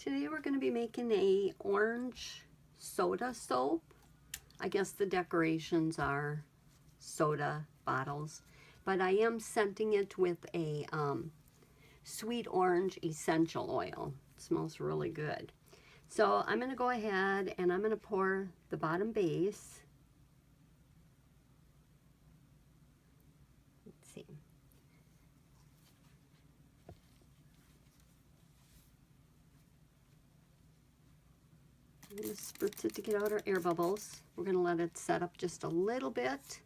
Today we're going to be making a orange soda soap. I guess the decorations are soda bottles, but I am scenting it with a sweet orange essential oil. It smells really good. So I'm going to go ahead and I'm going to pour the bottom base. Let's see. I'm going to spritz it to get out our air bubbles. We're going to let it set up just a little bit.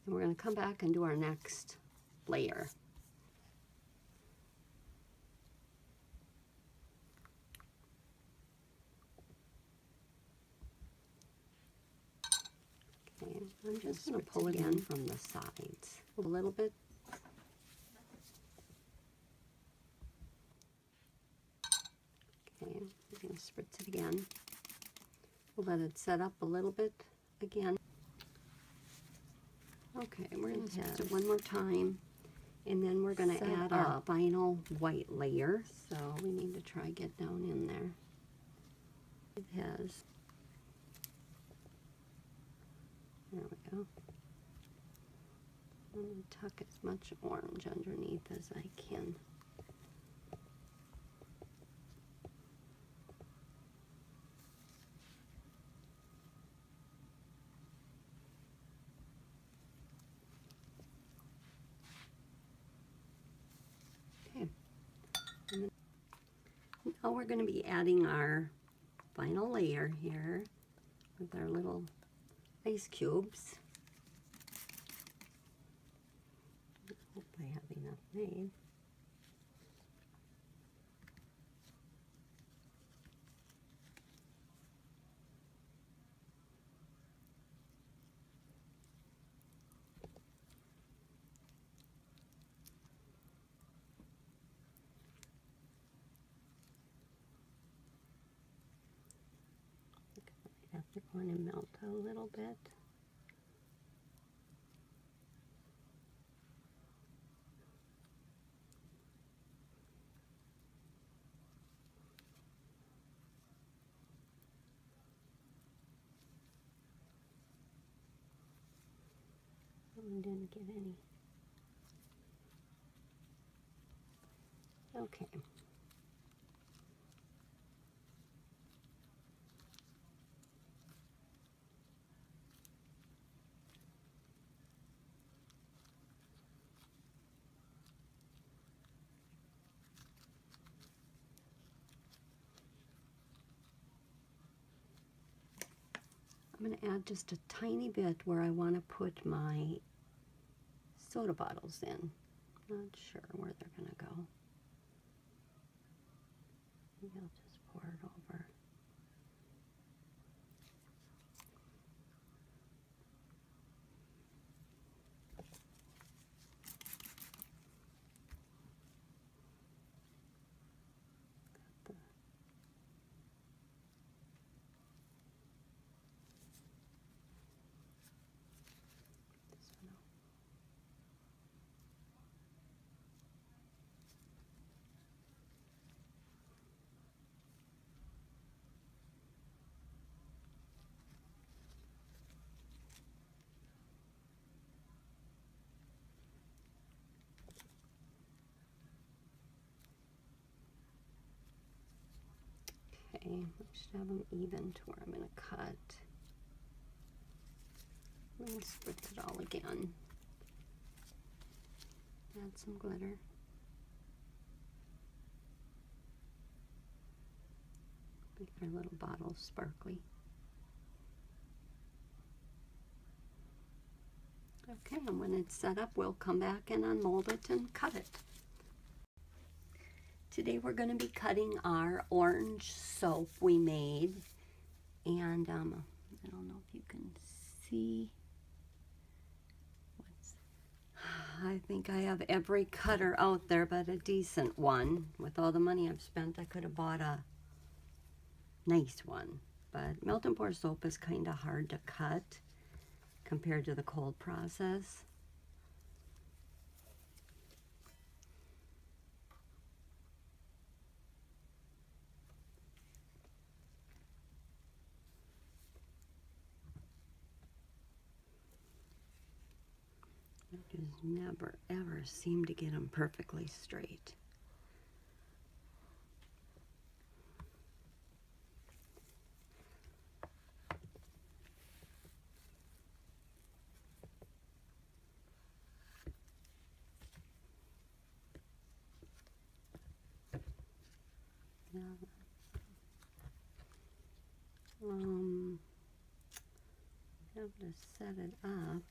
And we're going to come back and do our next layer. Okay, I'm just going to pull it in from the sides a little bit. Okay, we're going to spritz it again. We'll let it set up a little bit again. Okay, we're going to spritz it one more time, and then we're going to add our final white layer. So we need to try get down in there. It has. There we go. I'm going to tuck as much orange underneath as I can. Now we're going to be adding our final layer here with our little ice cubes. I hope I have enough made. They're going to melt a little bit. That one didn't get any. Okay. I'm going to add just a tiny bit where I want to put my soda bottles in. Not sure where they're going to go. Maybe I'll just pour it over. Okay, I should have them even to where I'm going to cut. I'm going to spritz it all again. Add some glitter. Make our little bottle sparkly. Okay, and when it's set up, we'll come back and unmold it and cut it. Today we're going to be cutting our orange soap we made, and I don't know if you can see. I think I have every cutter out there but a decent one. With all the money I've spent, I could have bought a nice one. But melt and pour soap is kind of hard to cut compared to the cold process. Just never ever seem to get them perfectly straight. Yeah. Have to set it up.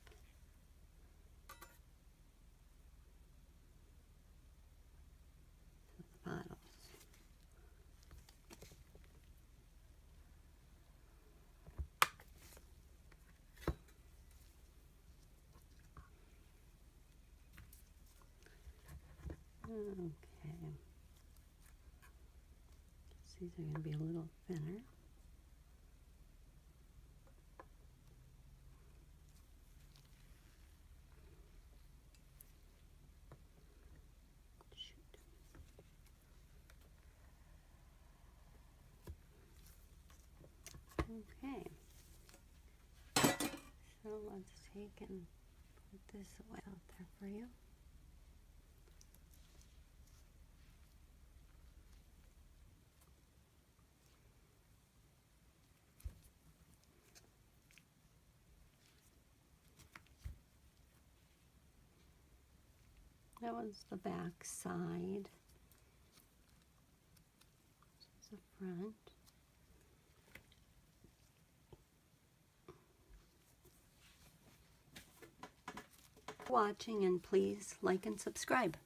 The bottles. Okay. These are going to be a little thinner. Okay, so let's take and put this away out there for you. That was the back side. This is the front. Watching, and please like and subscribe.